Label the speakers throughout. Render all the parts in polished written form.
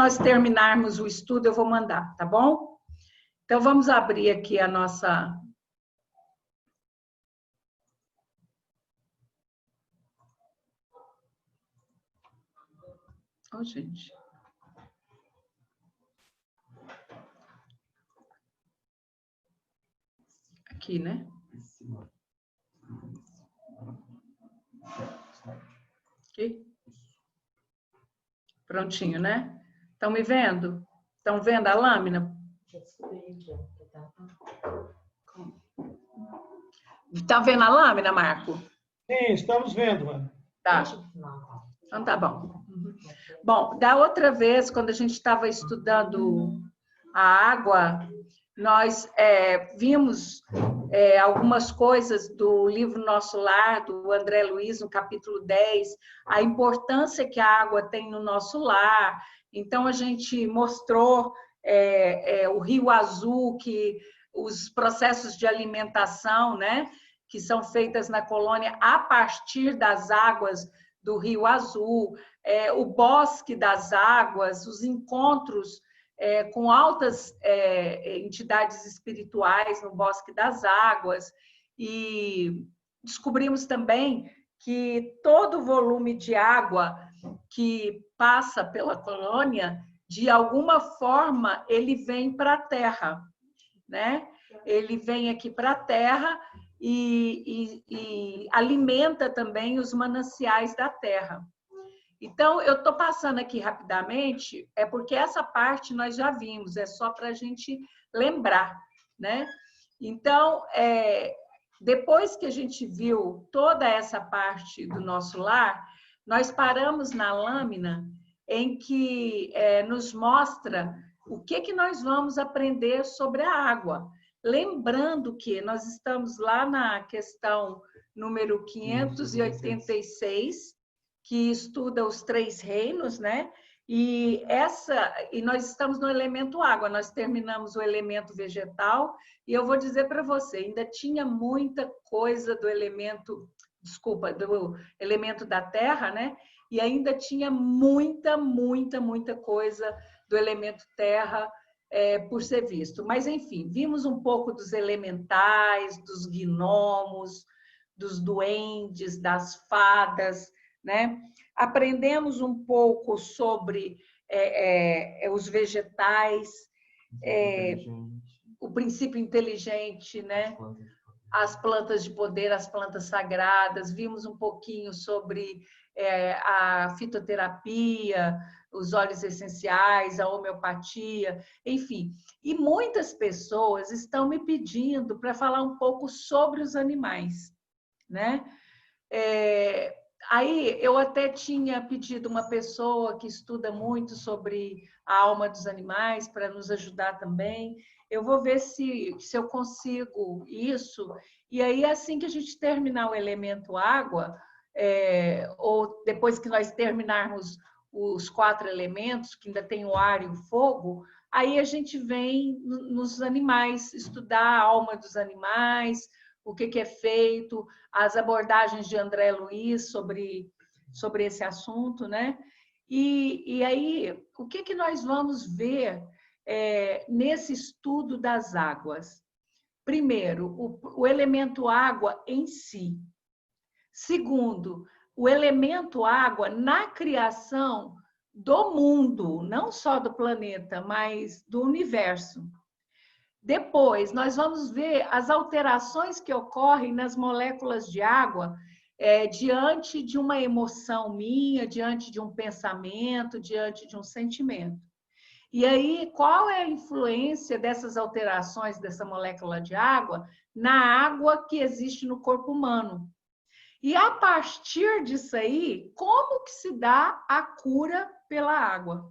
Speaker 1: nós terminarmos o estudo, eu vou mandar, tá bom? Então, vamos abrir aqui a nossa... Oh, gente. Aqui, né? Aqui. Prontinho, né? Estão me vendo? Estão vendo a lâmina? Está vendo a lâmina, Marco?
Speaker 2: Sim, estamos vendo, mano.
Speaker 1: Tá. Então tá bom. Bom, da outra vez, quando a gente estava estudando a água, nós vimos algumas coisas do livro Nosso Lar, do André Luiz, no capítulo 10, a importância que a água tem no nosso lar. Então, a gente mostrou o Rio Azul, que os processos de alimentação, né, que são feitas na colônia a partir das águas do Rio Azul, o Bosque das Águas, os encontros com altas entidades espirituais no Bosque das Águas, e descobrimos também que todo o volume de água que passa pela colônia, de alguma forma, ele vem para a Terra, né? Ele vem aqui para a Terra e alimenta também os mananciais da Terra. Então, eu estou passando aqui rapidamente, porque essa parte nós já vimos, é só para a gente lembrar, né? Então, depois que a gente viu toda essa parte do nosso lar, nós paramos na lâmina em que nos mostra o que nós vamos aprender sobre a água. Lembrando que nós estamos lá na questão número 586, que estuda os 3 reinos, né? E nós estamos no elemento água, nós terminamos o elemento vegetal, e eu vou dizer para você, ainda tinha muita coisa do elemento da terra, né? E ainda tinha muita coisa do elemento terra por ser visto. Mas, enfim, vimos um pouco dos elementais, dos gnomos, dos duendes, das fadas, né? Aprendemos um pouco sobre os vegetais, o princípio inteligente, né? As plantas de poder, as plantas sagradas, vimos um pouquinho sobre a fitoterapia, os óleos essenciais, a homeopatia, enfim. E muitas pessoas estão me pedindo para falar um pouco sobre os animais, né? Aí eu até tinha pedido uma pessoa que estuda muito sobre a alma dos animais para nos ajudar também. Eu vou ver se eu consigo isso. E aí, assim que a gente terminar o elemento água, ou depois que nós terminarmos os 4 elementos, que ainda tem o ar e o fogo, aí a gente vem nos animais, estudar a alma dos animais, o que é feito, as abordagens de André Luiz sobre esse assunto, né? E aí, o que nós vamos ver nesse estudo das águas? Primeiro, o elemento água em si. Segundo, o elemento água na criação do mundo, não só do planeta, mas do universo. Depois, nós vamos ver as alterações que ocorrem nas moléculas de água diante de uma emoção minha, diante de um pensamento, diante de um sentimento. E aí, qual é a influência dessas alterações dessa molécula de água na água que existe no corpo humano? E a partir disso aí, como que se dá a cura pela água,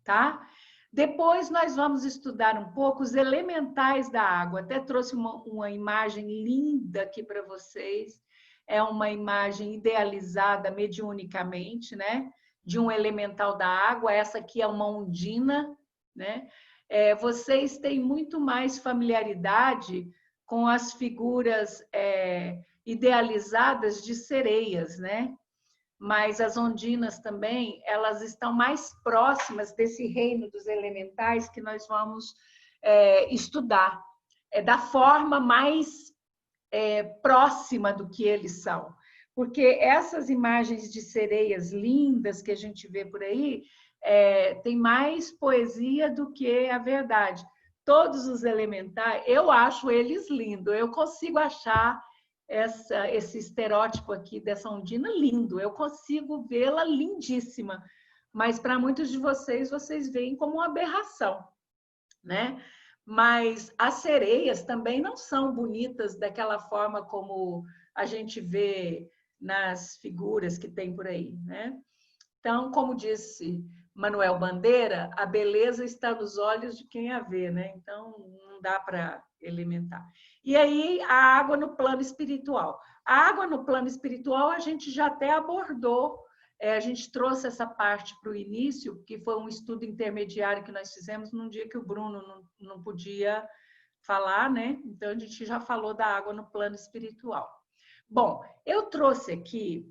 Speaker 1: tá? Depois nós vamos estudar um pouco os elementais da água. Até trouxe uma imagem linda aqui para vocês. É uma imagem idealizada mediunicamente, né? De um elemental da água. Essa aqui é uma ondina, né? Vocês têm muito mais familiaridade com as figuras idealizadas de sereias, né? mas as ondinas também, elas estão mais próximas desse reino dos elementais que nós vamos estudar, da forma mais próxima do que eles são. Porque essas imagens de sereias lindas que a gente vê por aí, tem mais poesia do que a verdade. Todos os elementais, eu acho eles lindos, eu consigo achar esse estereótipo aqui dessa ondina lindo, eu consigo vê-la lindíssima, mas para muitos de vocês, vocês veem como uma aberração, né? Mas as sereias também não são bonitas daquela forma como a gente vê nas figuras que tem por aí, né? Então, como disse Manuel Bandeira, a beleza está nos olhos de quem a vê, né? Então, não dá para elementar. E aí, a água no plano espiritual. A água no plano espiritual a gente já até abordou, a gente trouxe essa parte para o início, que foi um estudo intermediário que nós fizemos num dia que o Bruno não podia falar, né? Então, a gente já falou da água no plano espiritual. Bom, eu trouxe aqui,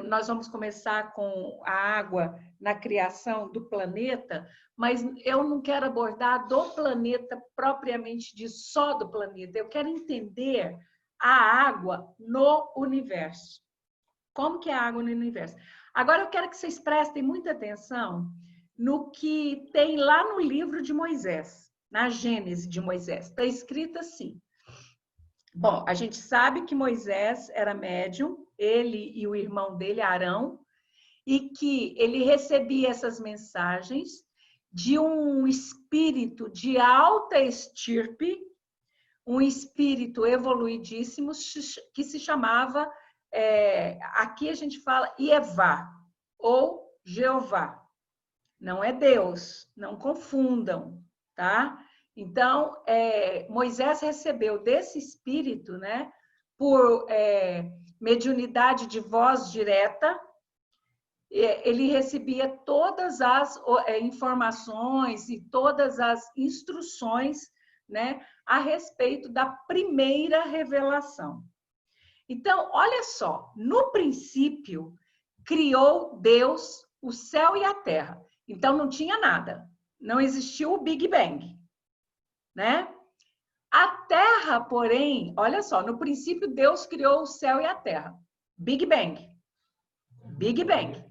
Speaker 1: nós vamos começar com a água na criação do planeta, mas eu não quero abordar do planeta propriamente de só do planeta, eu quero entender a água no universo. Como que é a água no universo? Agora eu quero que vocês prestem muita atenção no que tem lá no livro de Moisés, na Gênese de Moisés. Está escrito assim. Bom, a gente sabe que Moisés era médium, ele e o irmão dele, Arão, e que ele recebia essas mensagens de um espírito de alta estirpe, um espírito evoluidíssimo que se chamava, aqui a gente fala Ievá, ou Jeová. Não é Deus, não confundam, tá? Então, Moisés recebeu desse espírito, né, por mediunidade de voz direta, ele recebia todas as informações e todas as instruções, né, a respeito da primeira revelação. Então, olha só, no princípio, criou Deus o céu e a terra. Então, não tinha nada, não existiu o Big Bang, né? A terra, porém, olha só, no princípio Deus criou o céu e a terra. Big Bang. Big Bang.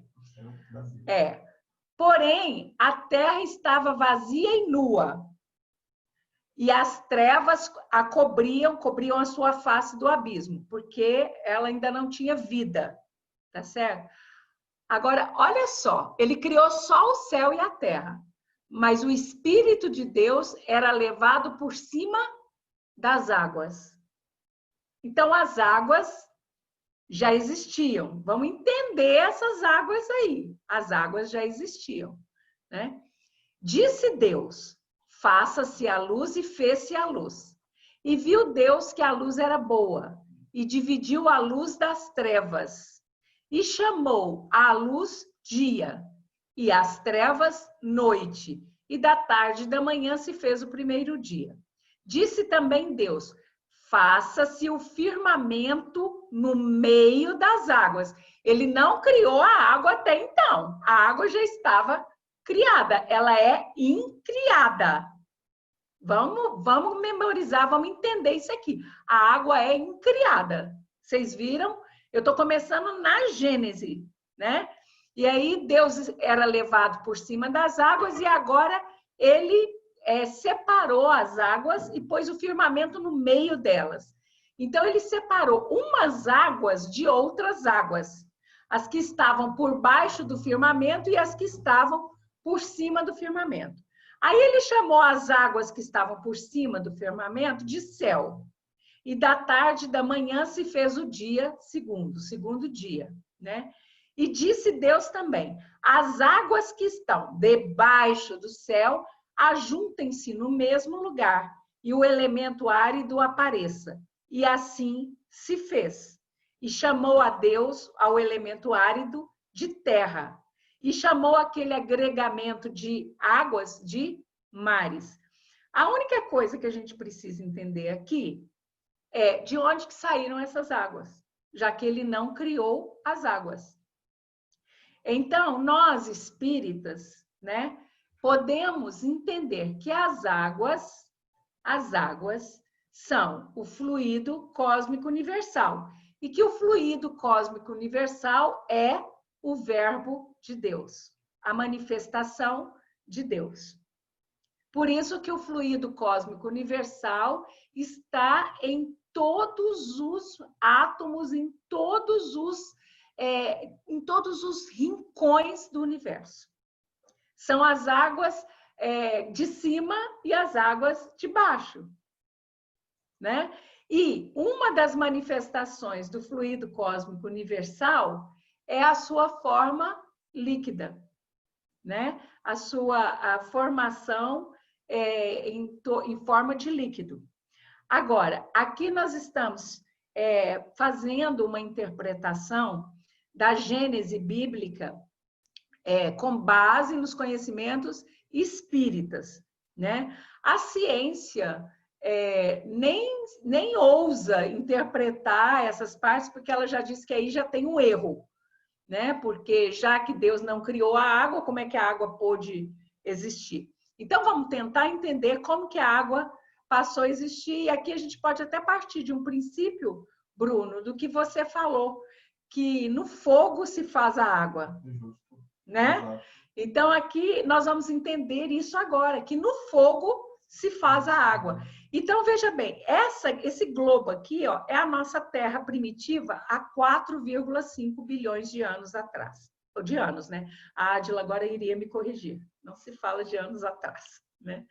Speaker 1: Porém, a terra estava vazia e nua. E as trevas a cobriam a sua face do abismo, porque ela ainda não tinha vida, tá certo? Agora, olha só, ele criou só o céu e a terra, mas o Espírito de Deus era levado por cima das águas. Então, as águas já existiam. Vamos entender essas águas aí. As águas já existiam, né? Disse Deus, faça-se a luz e fez-se a luz. E viu Deus que a luz era boa, e dividiu a luz das trevas. E chamou a luz dia, e as trevas noite. E da tarde e da manhã se fez o primeiro dia. Disse também Deus, faça-se o firmamento no meio das águas. Ele não criou a água até então. A água já estava criada, ela é incriada. Vamos memorizar, vamos entender isso aqui. A água é incriada. Vocês viram? Eu estou começando na Gênese, né? E aí Deus era levado por cima das águas e agora ele separou as águas e pôs o firmamento no meio delas. Então ele separou umas águas de outras águas. As que estavam por baixo do firmamento e as que estavam por cima do firmamento. Aí ele chamou as águas que estavam por cima do firmamento de céu. E da tarde e da manhã se fez o dia segundo dia, né? E disse Deus também, as águas que estão debaixo do céu ajuntem-se no mesmo lugar e o elemento árido apareça. E assim se fez. E chamou a Deus, ao elemento árido, de terra. E chamou aquele agregamento de águas de mares. A única coisa que a gente precisa entender aqui é de onde que saíram essas águas, já que ele não criou as águas. Então, nós espíritas, né, podemos entender que as águas são o fluido cósmico universal e que o fluido cósmico universal é o Verbo de Deus, a manifestação de Deus. Por isso que o fluido cósmico universal está em todos os átomos, em todos os rincões do universo. São as águas de cima e as águas de baixo, né? E uma das manifestações do fluido cósmico universal é a sua forma líquida, né? A formação em forma de líquido. Agora, aqui nós estamos fazendo uma interpretação da Gênese bíblica com base nos conhecimentos espíritas, né? A ciência nem ousa interpretar essas partes, porque ela já disse que aí já tem um erro, né? Porque já que Deus não criou a água, como é que a água pôde existir? Então, vamos tentar entender como que a água passou a existir. E aqui a gente pode até partir de um princípio, Bruno, do que você falou, que no fogo se faz a água, né? Exato. Então, aqui nós vamos entender isso agora, que no fogo se faz a água. Então, veja bem, esse globo aqui, ó, é a nossa Terra primitiva há 4,5 bilhões de anos atrás. Ou de anos, né? A Ádila agora iria me corrigir. Não se fala de anos atrás, né?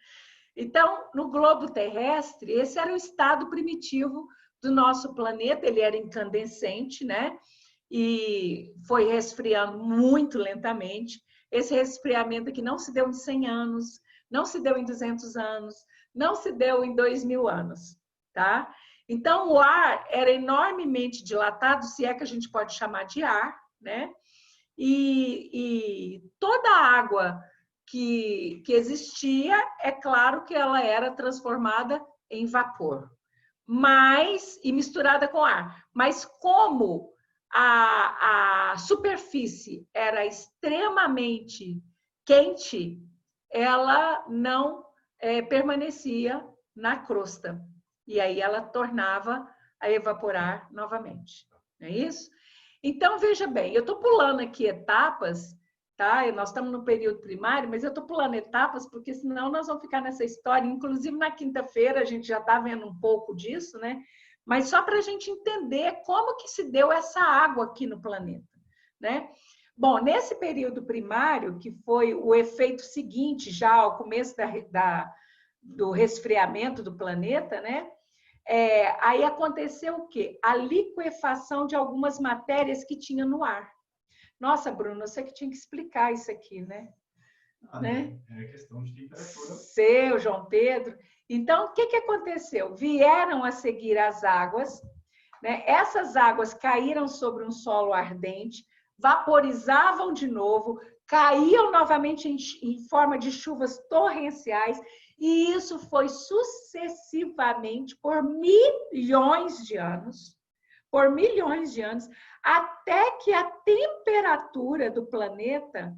Speaker 1: Então, no globo terrestre, esse era o estado primitivo do nosso planeta. Ele era incandescente, né? E foi resfriando muito lentamente. Esse resfriamento aqui não se deu em 100 anos, não se deu em 200 anos, não se deu em 2000 anos, tá? Então, o ar era enormemente dilatado, se é que a gente pode chamar de ar, né? E toda a água que existia, é claro que ela era transformada em vapor, e misturada com ar. Mas como a superfície era extremamente quente, ela não permanecia na crosta. E aí ela tornava a evaporar novamente. Não é isso? Então, veja bem, eu estou pulando aqui etapas, tá? Nós estamos no período primário, mas eu estou pulando etapas, porque senão nós vamos ficar nessa história. Inclusive, na quinta-feira, a gente já está vendo um pouco disso, né? Mas só para a gente entender como que se deu essa água aqui no planeta, né? Bom, nesse período primário, que foi o efeito seguinte, já ao começo do resfriamento do planeta, né? Aí aconteceu o quê? A liquefação de algumas matérias que tinha no ar. Nossa, Bruno, você que tinha que explicar isso aqui, né?
Speaker 3: É questão de temperatura.
Speaker 1: Seu, João Pedro. Então, o que aconteceu? Vieram a seguir as águas, né? Essas águas caíram sobre um solo ardente, vaporizavam de novo, caíam novamente em forma de chuvas torrenciais, e isso foi sucessivamente por milhões de anos, até que a temperatura do planeta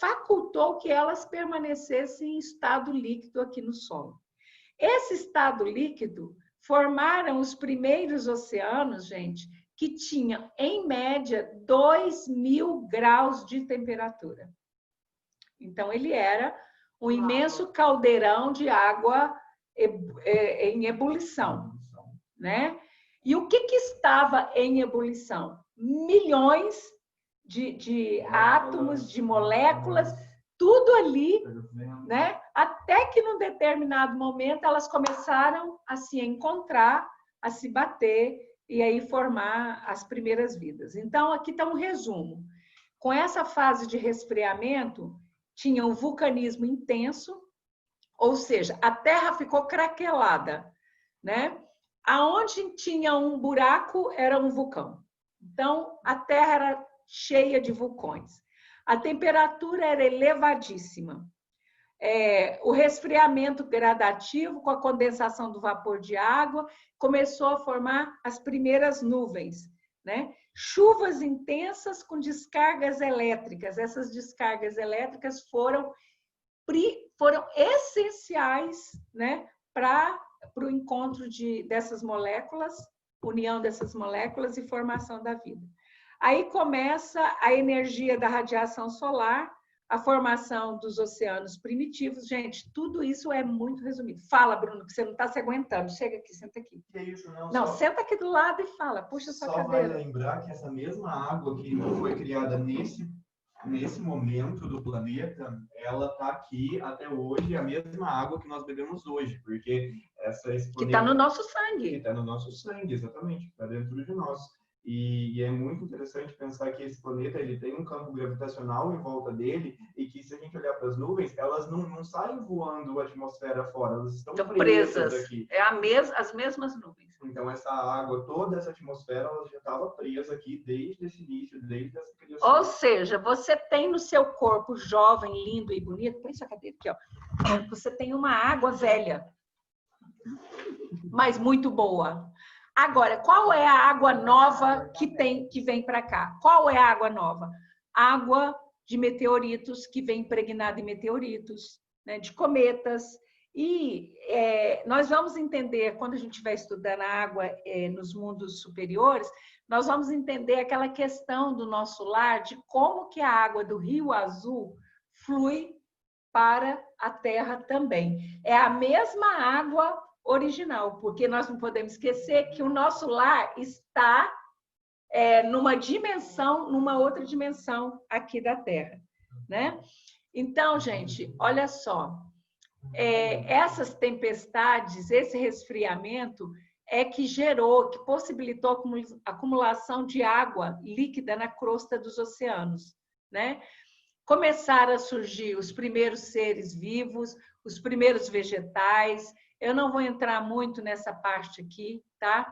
Speaker 1: facultou que elas permanecessem em estado líquido aqui no solo. Esse estado líquido formaram os primeiros oceanos, gente, que tinham, em média, 2.000 graus de temperatura. Então, ele era um imenso caldeirão de água em ebulição, né? E o que estava em ebulição? Milhões de átomos, de moléculas, tudo ali, né? Até que num determinado momento elas começaram a se encontrar, a se bater e aí formar as primeiras vidas. Então, aqui está um resumo. Com essa fase de resfriamento, tinha um vulcanismo intenso, ou seja, a Terra ficou craquelada, né? Aonde tinha um buraco era um vulcão. Então, a Terra era cheia de vulcões. A temperatura era elevadíssima. O resfriamento gradativo, com a condensação do vapor de água, começou a formar as primeiras nuvens, né? chuvas intensas com descargas elétricas. Essas descargas elétricas foram essenciais, né, para o encontro dessas moléculas, união dessas moléculas e formação da vida. Aí começa a energia da radiação solar, a formação dos oceanos primitivos. Gente, tudo isso é muito resumido. Fala, Bruno, que você não está se aguentando. Chega aqui, senta aqui.
Speaker 3: Que isso,
Speaker 1: não, senta aqui do lado e fala. Puxa sua cadeira.
Speaker 3: Só vai lembrar que essa mesma água que foi criada nesse momento do planeta, ela está aqui até hoje, a mesma água que nós bebemos hoje, porque
Speaker 1: que está no nosso sangue.
Speaker 3: Que está no nosso sangue, exatamente, está dentro de nós. E é muito interessante pensar que esse planeta ele tem um campo gravitacional em volta dele e que, se a gente olhar para as nuvens, elas não saem voando a atmosfera fora, elas estão presas aqui.
Speaker 1: As mesmas nuvens.
Speaker 3: Então, essa água, toda essa atmosfera, ela já estava presa aqui desde esse início, desde essa criação.
Speaker 1: Ou seja, você tem no seu corpo jovem, lindo e bonito, põe sua cadeira aqui, ó. Você tem uma água velha, mas muito boa. Agora, qual é a água nova que vem para cá? Qual é a água nova? Água de meteoritos, que vem impregnada em meteoritos, né, de cometas. E nós vamos entender, quando a gente vai estudar a água nos mundos superiores, nós vamos entender aquela questão do nosso lar, de como que a água do Rio Azul flui para a Terra também. É a mesma água original, porque nós não podemos esquecer que o nosso lar está numa dimensão, numa outra dimensão aqui da Terra, né? Então, gente, olha só, essas tempestades, esse resfriamento que possibilitou a acumulação de água líquida na crosta dos oceanos, né? Começaram a surgir os primeiros seres vivos, os primeiros vegetais. Eu não vou entrar muito nessa parte aqui, tá?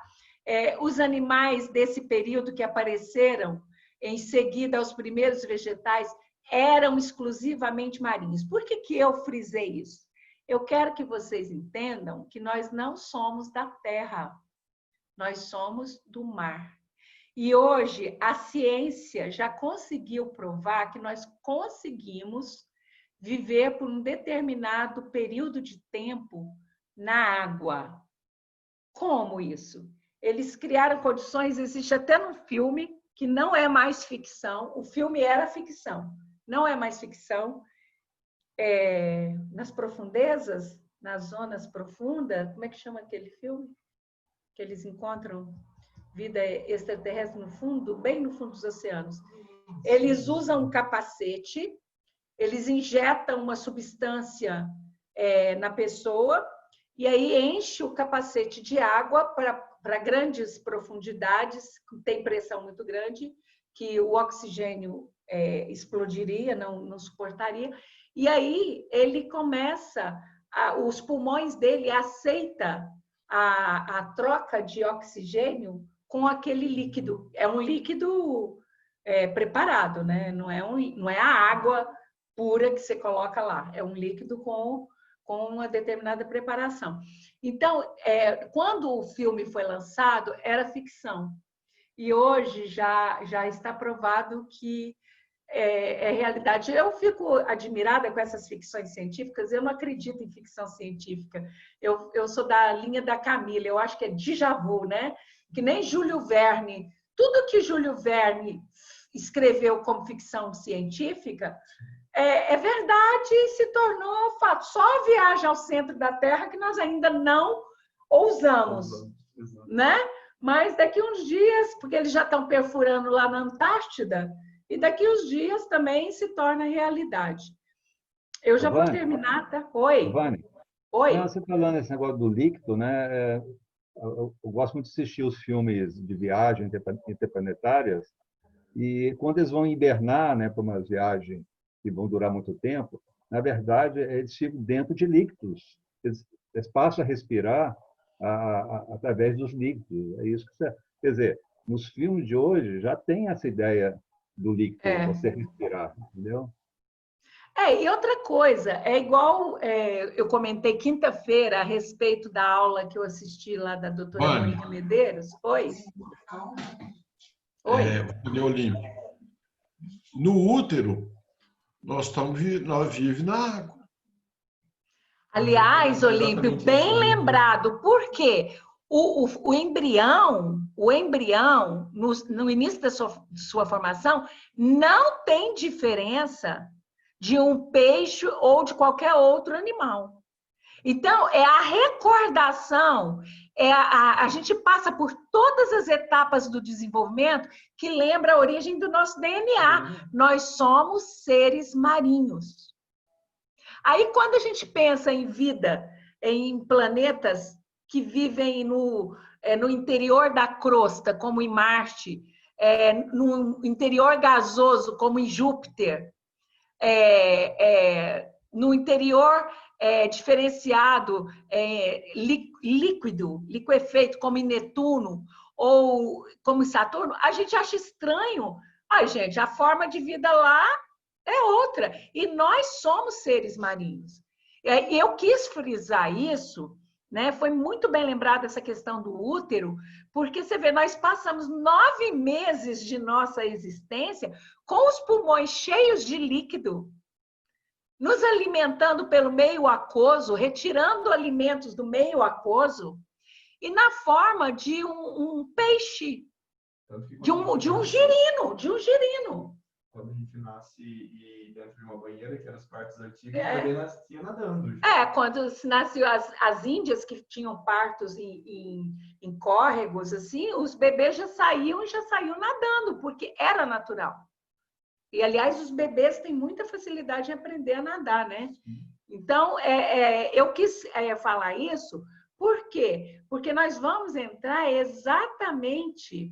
Speaker 1: Os animais desse período que apareceram em seguida aos primeiros vegetais eram exclusivamente marinhos. Por que eu frisei isso? Eu quero que vocês entendam que nós não somos da terra, nós somos do mar. E hoje a ciência já conseguiu provar que nós conseguimos viver por um determinado período de tempo na água. Como isso? Eles criaram condições, existe até no filme, que não é mais ficção, o filme era ficção, não é mais ficção. Nas profundezas, nas zonas profundas, como é que chama aquele filme? Que eles encontram vida extraterrestre no fundo, bem no fundo dos oceanos. Eles usam um capacete, eles injetam uma substância na pessoa, e aí enche o capacete de água para grandes profundidades, tem pressão muito grande, que o oxigênio explodiria, não suportaria. E aí ele começa, os pulmões dele aceitam a troca de oxigênio com aquele líquido. É um líquido preparado, né? Não é a água pura que você coloca lá, é um líquido com uma determinada preparação. Então, quando o filme foi lançado, era ficção. E hoje já está provado que é realidade. Eu fico admirada com essas ficções científicas, eu não acredito em ficção científica. Eu sou da linha da Camila, eu acho que é déjà vu, né? Que nem Júlio Verne. Tudo que Júlio Verne escreveu como ficção científica é verdade e se tornou fato. Só a viagem ao centro da Terra que nós ainda não ousamos, né? Mas daqui uns dias, porque eles já estão perfurando lá na Antártida, e daqui uns dias também se torna realidade. Eu já vou terminar, tá? Oi.
Speaker 4: Oi. Não, você falando esse negócio do líquido, né? Eu gosto muito de assistir os filmes de viagem interplanetárias, e quando eles vão hibernar, né, para uma viagem que vão durar muito tempo, na verdade, eles ficam dentro de líquidos. Eles passam a respirar através dos líquidos. É isso que você... Quer dizer, nos filmes de hoje já tem essa ideia do líquido, você respirar, entendeu?
Speaker 1: E outra coisa, igual eu comentei quinta-feira a respeito da aula que eu assisti lá da doutora Mônica Medeiros. Oi. Oi.
Speaker 5: Olímpio. No útero, nós vivemos na água.
Speaker 1: Aliás, Olímpio, bem lembrado, por quê? O embrião, no início da sua formação, não tem diferença de um peixe ou de qualquer outro animal. Então, é a recordação, a gente passa por todas as etapas do desenvolvimento que lembra a origem do nosso DNA. Nós somos seres marinhos. Aí, quando a gente pensa em vida, em planetas que vivem no interior da crosta, como em Marte, no interior gasoso, como em Júpiter, no interior diferenciado, líquido, liquefeito, como em Netuno ou como em Saturno, a gente acha estranho. Ai, gente, a forma de vida lá é outra. E nós somos seres marinhos. Eu quis frisar isso, né? Foi muito bem lembrada essa questão do útero, porque você vê, nós passamos 9 meses de nossa existência com os pulmões cheios de líquido, nos alimentando pelo meio aquoso, retirando alimentos do meio aquoso, e na forma de um peixe, de um girino.
Speaker 3: Quando a gente nasce e dentro de uma banheira, que eram as partes antigas, o bebê nascia nadando.
Speaker 1: Quando se nasceu as índias que tinham partos em córregos, assim, os bebês já saíam nadando, porque era natural. E, aliás, os bebês têm muita facilidade em aprender a nadar, né? Então, eu quis falar isso, por quê? Porque nós vamos entrar exatamente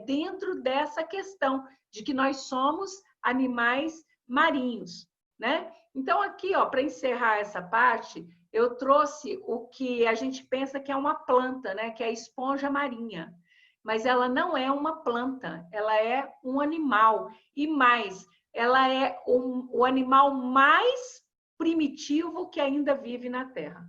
Speaker 1: dentro dessa questão de que nós somos animais marinhos, né? Então, aqui, para encerrar essa parte, eu trouxe o que a gente pensa que é uma planta, né? Que é a esponja marinha. Mas ela não é uma planta, ela é um animal. E mais, ela é o animal mais primitivo que ainda vive na Terra.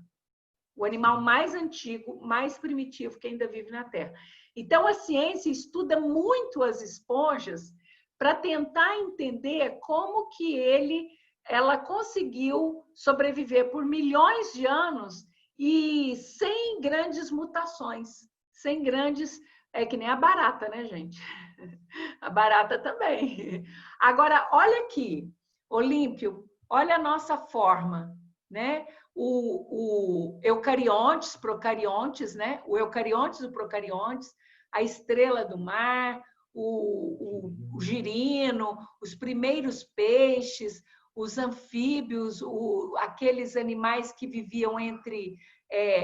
Speaker 1: O animal mais antigo, mais primitivo que ainda vive na Terra. Então, a ciência estuda muito as esponjas para tentar entender como que ela conseguiu sobreviver por milhões de anos e sem grandes mutações, sem grandes... É que nem a barata, né, gente? A barata também. Agora, olha aqui, Olímpio, olha a nossa forma, né? O eucariontes, procariontes, né? O eucariontes, o procariontes, a estrela do mar, o girino, os primeiros peixes, os anfíbios, aqueles animais que viviam entre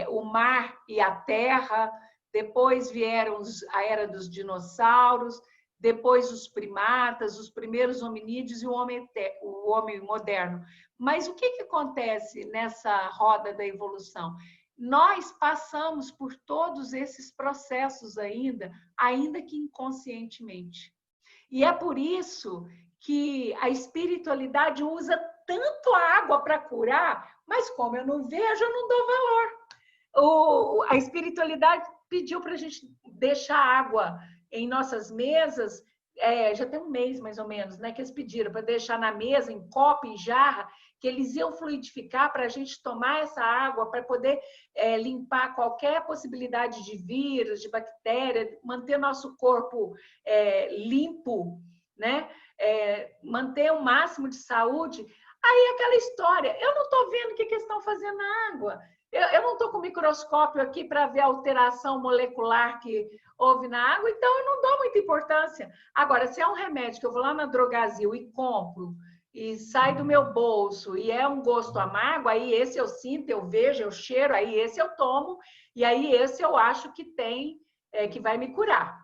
Speaker 1: o mar e a terra. Depois vieram a era dos dinossauros, depois os primatas, os primeiros hominídeos e o homem moderno. Mas o que acontece nessa roda da evolução? Nós passamos por todos esses processos ainda que inconscientemente. E é por isso que a espiritualidade usa tanto a água para curar, mas como eu não vejo, eu não dou valor. A espiritualidade pediu para a gente deixar água em nossas mesas, já tem um mês mais ou menos, né, que eles pediram para deixar na mesa, em copo, em jarra, que eles iam fluidificar para a gente tomar essa água, para poder limpar qualquer possibilidade de vírus, de bactéria, manter nosso corpo limpo, né, manter o máximo de saúde. Aí aquela história, eu não estou vendo o que eles estão fazendo na água. Eu não estou com o microscópio aqui para ver a alteração molecular que houve na água, então eu não dou muita importância. Agora, se é um remédio que eu vou lá na Drogasil e compro, e sai do meu bolso, e é um gosto amargo, aí esse eu sinto, eu vejo, eu cheiro, aí esse eu tomo, e aí esse eu acho que que vai me curar,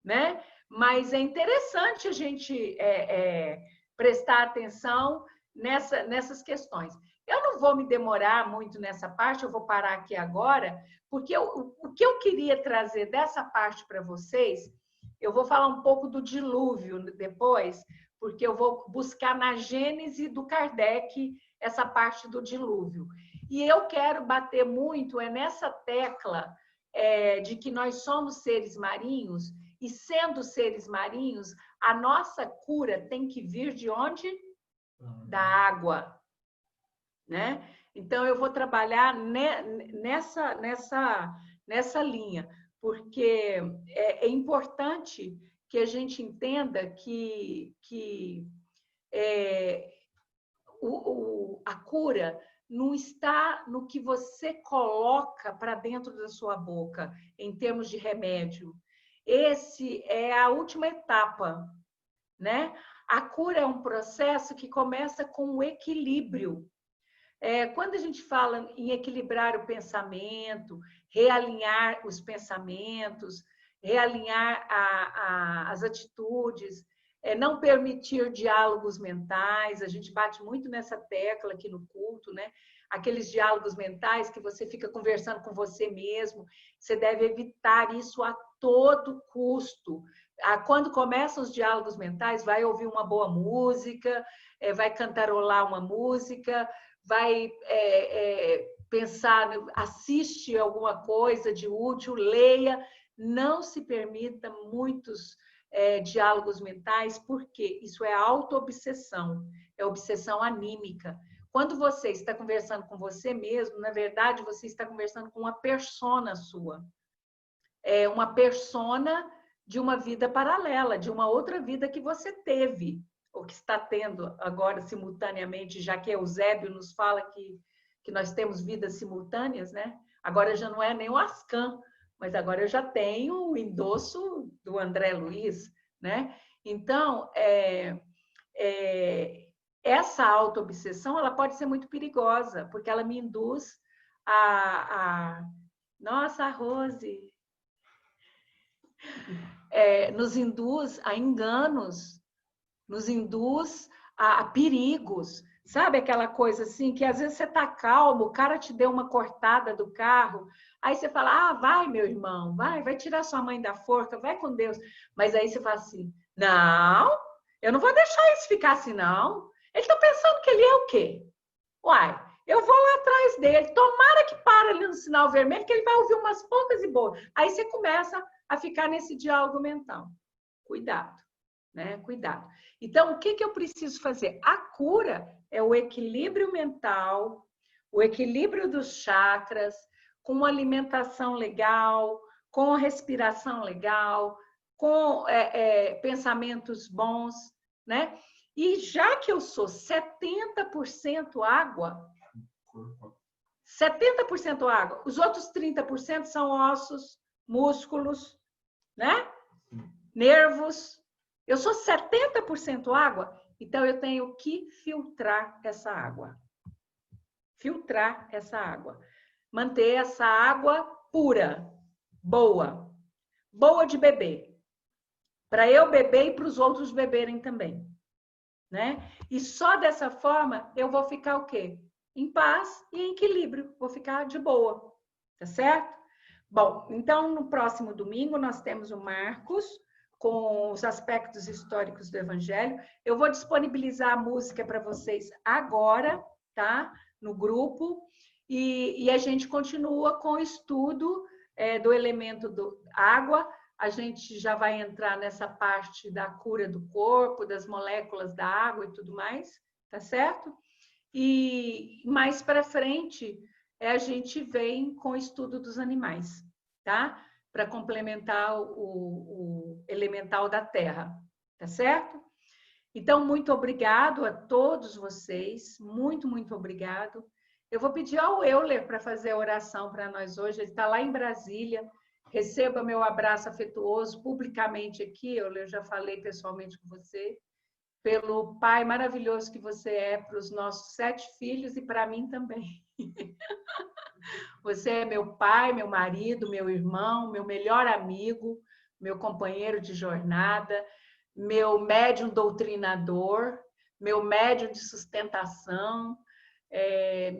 Speaker 1: né? Mas é interessante a gente prestar atenção nessas questões. Eu não vou me demorar muito nessa parte, eu vou parar aqui agora, porque o que eu queria trazer dessa parte para vocês, eu vou falar um pouco do dilúvio depois, porque eu vou buscar na Gênese do Kardec essa parte do dilúvio. E eu quero bater muito nessa tecla de que nós somos seres marinhos E sendo seres marinhos, a nossa cura tem que vir de onde? Da água, né? Então, eu vou trabalhar nessa linha, porque é importante que a gente entenda que a cura não está no que você coloca para dentro da sua boca, em termos de remédio. Esse é a última etapa, né? A cura é um processo que começa com o equilíbrio. Quando a gente fala em equilibrar o pensamento, realinhar os pensamentos, realinhar as atitudes, não permitir diálogos mentais, a gente bate muito nessa tecla aqui no culto, né? Aqueles diálogos mentais que você fica conversando com você mesmo, você deve evitar isso a todo custo. Quando começam os diálogos mentais, vai ouvir uma boa música, vai cantarolar uma música, vai pensar, assiste alguma coisa de útil, leia, não se permita muitos diálogos mentais, porque isso é auto-obsessão, é obsessão anímica. Quando você está conversando com você mesmo, na verdade, você está conversando com uma persona sua. É uma persona de uma vida paralela, de uma outra vida que você teve, ou que está tendo agora simultaneamente, já que Eusébio nos fala que nós temos vidas simultâneas, né? Agora já não é nem o Ascan, mas agora eu já tenho o endosso do André Luiz, né? Então, essa auto-obsessão, ela pode ser muito perigosa, porque ela me induz Nossa, Rose! Nos induz a enganos, nos induz a perigos. Sabe aquela coisa assim, que às vezes você está calmo, o cara te deu uma cortada do carro, aí você fala, vai, meu irmão, vai tirar sua mãe da forca, vai com Deus. Mas aí você fala assim, não, eu não vou deixar isso ficar assim, não. Ele está pensando que ele é o quê? Uai, eu vou lá atrás dele, tomara que para ali no sinal vermelho, que ele vai ouvir umas poucas e boas. Aí você começa a ficar nesse diálogo mental. Cuidado, né? Cuidado. Então, o que eu preciso fazer? A cura é o equilíbrio mental, o equilíbrio dos chakras, com uma alimentação legal, com respiração legal, com pensamentos bons, né? E já que eu sou 70% água, 70% água, os outros 30% são ossos, músculos, né? Nervos. Eu sou 70% água, então eu tenho que filtrar essa água. Filtrar essa água. Manter essa água pura, boa. Boa de beber. Para eu beber e para os outros beberem também. Né? E só dessa forma eu vou ficar o quê? Em paz e em equilíbrio. Vou ficar de boa. Tá certo? Bom, então no próximo domingo nós temos o Marcos com os aspectos históricos do Evangelho. Eu vou disponibilizar a música para vocês agora, tá? No grupo. E a gente continua com o estudo do elemento água. A gente já vai entrar nessa parte da cura do corpo, das moléculas da água e tudo mais, tá certo? E mais para frente, a gente vem com o estudo dos animais, tá? Para complementar o elemental da terra, tá certo? Então, muito obrigado a todos vocês, muito, muito obrigado. Eu vou pedir ao Euler para fazer a oração para nós hoje, ele está lá em Brasília. Receba meu abraço afetuoso publicamente aqui, eu já falei pessoalmente com você, pelo pai maravilhoso que você é para os nossos 7 filhos e para mim também. Você é meu pai, meu marido, meu irmão, meu melhor amigo, meu companheiro de jornada, meu médium doutrinador, meu médium de sustentação,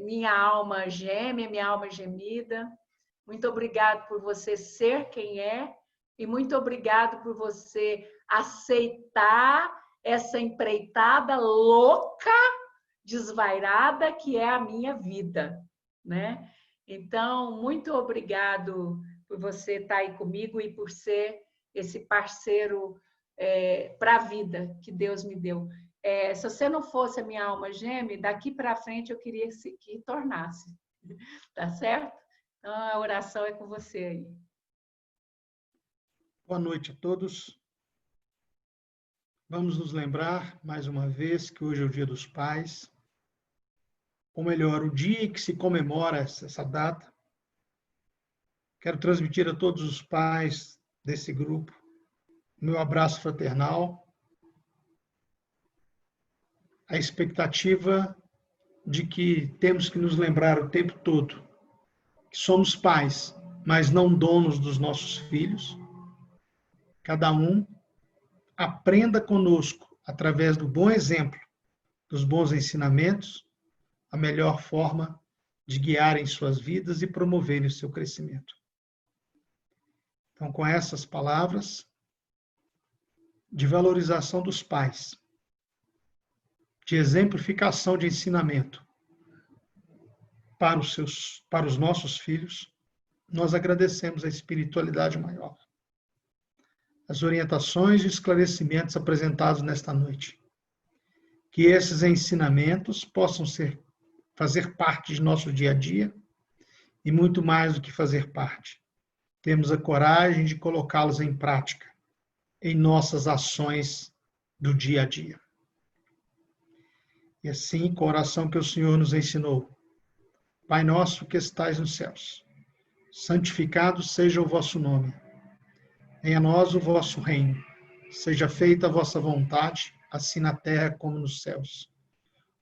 Speaker 1: minha alma gêmea, minha alma gemida. Muito obrigado por você ser quem é e muito obrigado por você aceitar essa empreitada louca, desvairada que é a minha vida, né? Então, muito obrigado por você estar aí comigo e por ser esse parceiro para a vida que Deus me deu. Se você não fosse a minha alma gêmea, daqui para frente eu queria que tornasse. Tá certo? Então, a oração é com você aí.
Speaker 2: Boa noite a todos. Vamos nos lembrar, mais uma vez, que hoje é o Dia dos Pais. Ou melhor, o dia em que se comemora essa data. Quero transmitir a todos os pais desse grupo meu abraço fraternal, a expectativa de que temos que nos lembrar o tempo todo que somos pais, mas não donos dos nossos filhos. Cada um aprenda conosco, através do bom exemplo, dos bons ensinamentos, a melhor forma de guiarem suas vidas e promoverem o seu crescimento. Então, com essas palavras de valorização dos pais, de exemplificação de ensinamento para os nossos filhos, nós agradecemos a espiritualidade maior, as orientações e esclarecimentos apresentados nesta noite. Que esses ensinamentos possam fazer parte de nosso dia a dia e muito mais do que fazer parte. Temos a coragem de colocá-los em prática em nossas ações do dia a dia. E assim, com a oração que o Senhor nos ensinou, Pai nosso que estais nos céus, santificado seja o vosso nome. Venha a nós o vosso reino. Seja feita a vossa vontade, assim na terra como nos céus.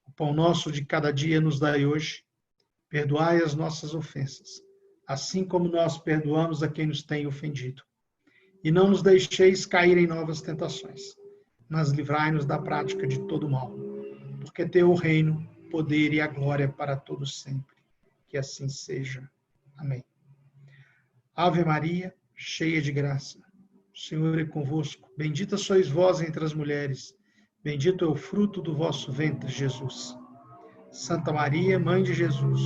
Speaker 2: O pão nosso de cada dia nos dai hoje. Perdoai as nossas ofensas, assim como nós perdoamos a quem nos tem ofendido. E não nos deixeis cair em novas tentações, mas livrai-nos da prática de todo mal. Porque teu o reino, o poder e a glória para todos sempre. Que assim seja. Amém. Ave Maria, cheia de graça, o Senhor é convosco. Bendita sois vós entre as mulheres. Bendito é o fruto do vosso ventre, Jesus. Santa Maria, Mãe de Jesus,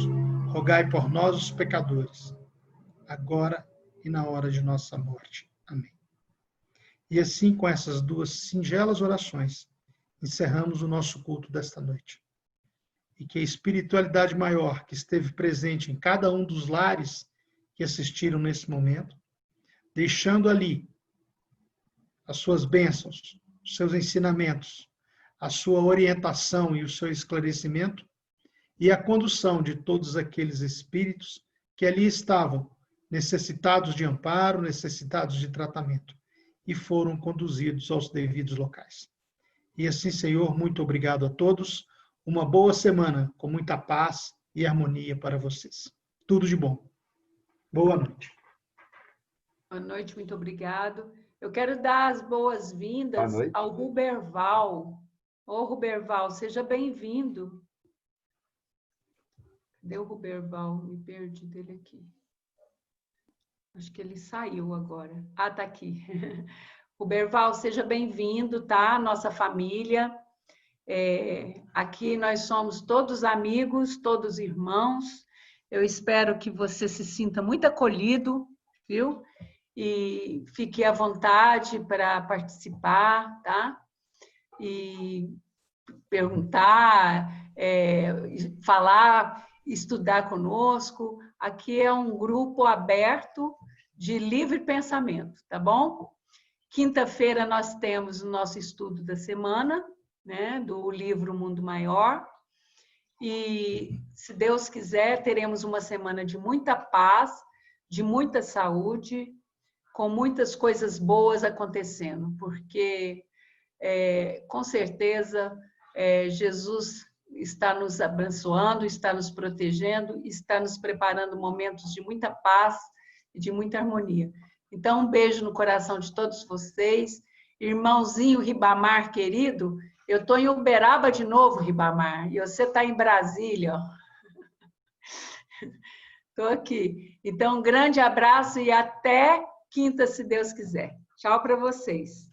Speaker 2: rogai por nós, os pecadores, agora e na hora de nossa morte. Amém. E assim, com essas duas singelas orações, encerramos o nosso culto desta noite. E que a espiritualidade maior que esteve presente em cada um dos lares que assistiram nesse momento, deixando ali as suas bênçãos, os seus ensinamentos, a sua orientação e o seu esclarecimento, e a condução de todos aqueles espíritos que ali estavam, necessitados de amparo, necessitados de tratamento, e foram conduzidos aos devidos locais. E assim, Senhor, muito obrigado a todos. Uma boa semana, com muita paz e harmonia para vocês. Tudo de bom. Boa noite.
Speaker 1: Boa noite, muito obrigado. Eu quero dar as boas-vindas ao Ruberval. Ô, Ruberval, seja bem-vindo. Cadê o Ruberval? Me perdi dele aqui. Acho que ele saiu agora. Ah, tá aqui. Ruberval, seja bem-vindo, tá? Nossa família. Aqui nós somos todos amigos, todos irmãos. Eu espero que você se sinta muito acolhido, viu? E fique à vontade para participar, tá? E perguntar, falar, estudar conosco. Aqui é um grupo aberto de livre pensamento, tá bom? Quinta-feira nós temos o nosso estudo da semana, né, do livro Mundo Maior. E, se Deus quiser, teremos uma semana de muita paz, de muita saúde, com muitas coisas boas acontecendo, porque, com certeza, Jesus está nos abençoando, está nos protegendo, está nos preparando momentos de muita paz e de muita harmonia. Então, um beijo no coração de todos vocês. Irmãozinho Ribamar, querido, eu estou em Uberaba de novo, Ribamar, e você está em Brasília. Estou aqui. Então, um grande abraço e até quinta, se Deus quiser. Tchau para vocês.